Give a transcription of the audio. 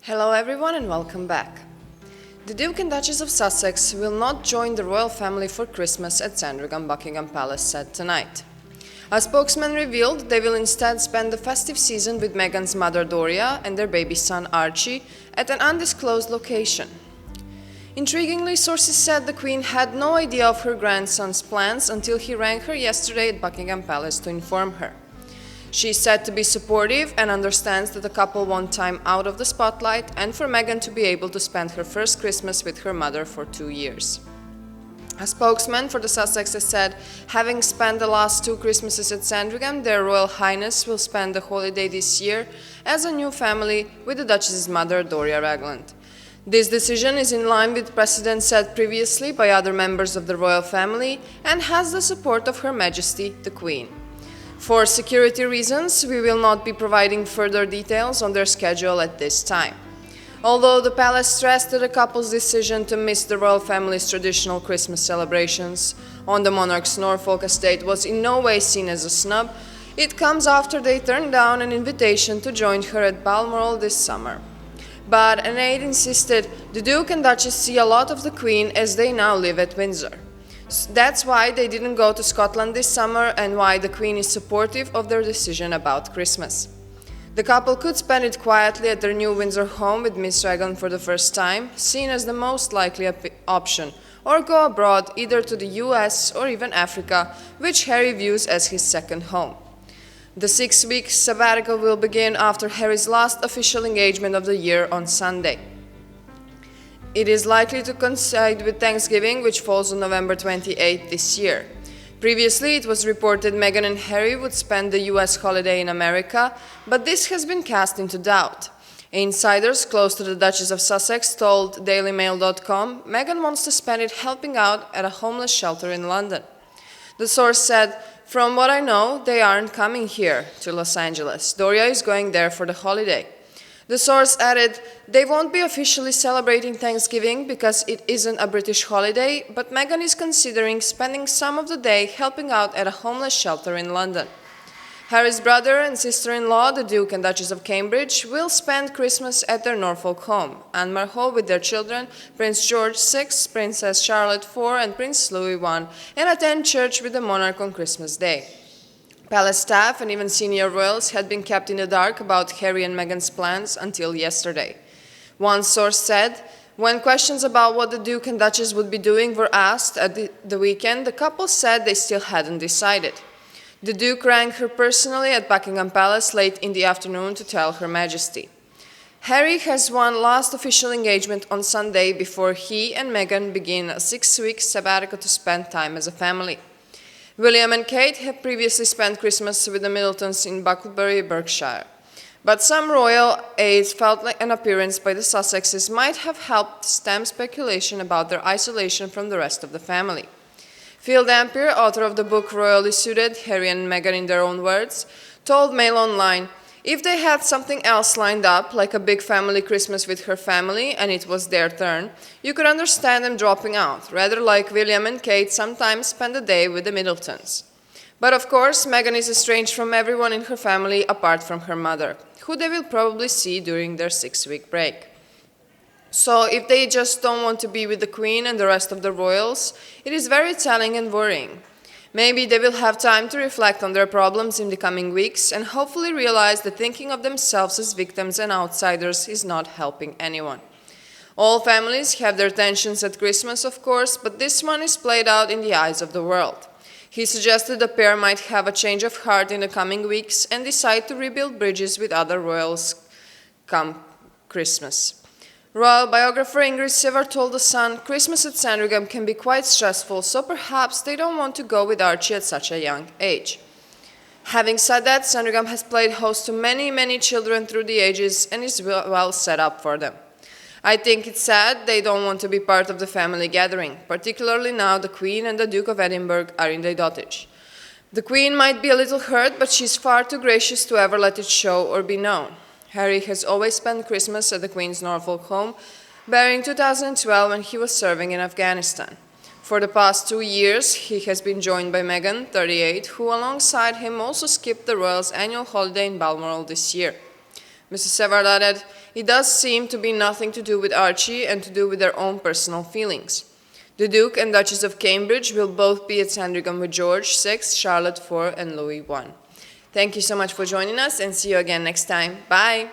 Hello everyone and welcome back. The Duke and Duchess of Sussex will not join the royal family for Christmas at Sandringham Buckingham Palace said tonight. A spokesman revealed they will instead spend the festive season with Meghan's mother Doria and their baby son Archie at an undisclosed location. Intriguingly, sources said the Queen had no idea of her grandson's plans until he rang her yesterday at Buckingham Palace to inform her. She is said to be supportive and understands that the couple want time out of the spotlight and for Meghan to be able to spend her first Christmas with her mother for 2 years. A spokesman for the Sussexes said, having spent the last 2 Christmases at Sandringham, their Royal Highness will spend the holiday this year as a new family with the Duchess's mother, Doria Ragland. This decision is in line with precedent set previously by other members of the royal family and has the support of Her Majesty, the Queen. For security reasons, we will not be providing further details on their schedule at this time. Although the palace stressed that the couple's decision to miss the royal family's traditional Christmas celebrations on the monarch's Norfolk estate was in no way seen as a snub, it comes after they turned down an invitation to join her at Balmoral this summer. But an aide insisted the Duke and Duchess see a lot of the Queen as they now live at Windsor. That's why they didn't go to Scotland this summer and why the Queen is supportive of their decision about Christmas. The couple could spend it quietly at their new Windsor home with Miss Regan for the first time, seen as the most likely option, or go abroad either to the US or even Africa, which Harry views as his second home. The 6-week sabbatical will begin after Harry's last official engagement of the year on Sunday. It is likely to coincide with Thanksgiving, which falls on November 28 this year. Previously, it was reported Meghan and Harry would spend the US holiday in America, but this has been cast into doubt. Insiders close to the Duchess of Sussex told dailymail.com Meghan wants to spend it helping out at a homeless shelter in London. The source said, "From what I know, they aren't coming here to Los Angeles. Doria is going there for the holiday." The source added, they won't be officially celebrating Thanksgiving because it isn't a British holiday, but Meghan is considering spending some of the day helping out at a homeless shelter in London. Harry's brother and sister-in-law, the Duke and Duchess of Cambridge, will spend Christmas at their Norfolk home, Anmar Hall, with their children, Prince George VI, Princess Charlotte IV, and Prince Louis I, and attend church with the monarch on Christmas Day. Palace staff and even senior royals had been kept in the dark about Harry and Meghan's plans until yesterday. One source said, when questions about what the Duke and Duchess would be doing were asked at the weekend, the couple said they still hadn't decided. The Duke rang her personally at Buckingham Palace late in the afternoon to tell Her Majesty. Harry has one last official engagement on Sunday before he and Meghan begin a 6-week sabbatical to spend time as a family. William and Kate have previously spent Christmas with the Middletons in Bucklebury, Berkshire. But some royal aides felt like an appearance by the Sussexes might have helped stem speculation about their isolation from the rest of the family. Phil Dampier, author of the book Royally Suited, Harry and Meghan in Their Own Words, told Mail Online, if they had something else lined up, like a big family Christmas with her family, and it was their turn, you could understand them dropping out, rather like William and Kate sometimes spend the day with the Middletons. But of course, Meghan is estranged from everyone in her family apart from her mother, who they will probably see during their 6-week break. So if they just don't want to be with the Queen and the rest of the royals, it is very telling and worrying. Maybe they will have time to reflect on their problems in the coming weeks and hopefully realize that thinking of themselves as victims and outsiders is not helping anyone. All families have their tensions at Christmas, of course, but this one is played out in the eyes of the world. He suggested the pair might have a change of heart in the coming weeks and decide to rebuild bridges with other royals come Christmas. Royal biographer Ingrid Sivert told The Sun, Christmas at Sandringham can be quite stressful, so perhaps they don't want to go with Archie at such a young age. Having said that, Sandringham has played host to many children through the ages and is well set up for them. I think it's sad they don't want to be part of the family gathering, particularly now the Queen and the Duke of Edinburgh are in the dotage. The Queen might be a little hurt, but she's far too gracious to ever let it show or be known. Harry has always spent Christmas at the Queen's Norfolk home, barring 2012 when he was serving in Afghanistan. For the past 2 years, he has been joined by Meghan, 38, who alongside him also skipped the royals' annual holiday in Balmoral this year. Mrs. Sevard added, it does seem to be nothing to do with Archie and to do with their own personal feelings. The Duke and Duchess of Cambridge will both be at Sandringham with George VI, Charlotte IV, and Louis I. Thank you so much for joining us, and see you again next time. Bye!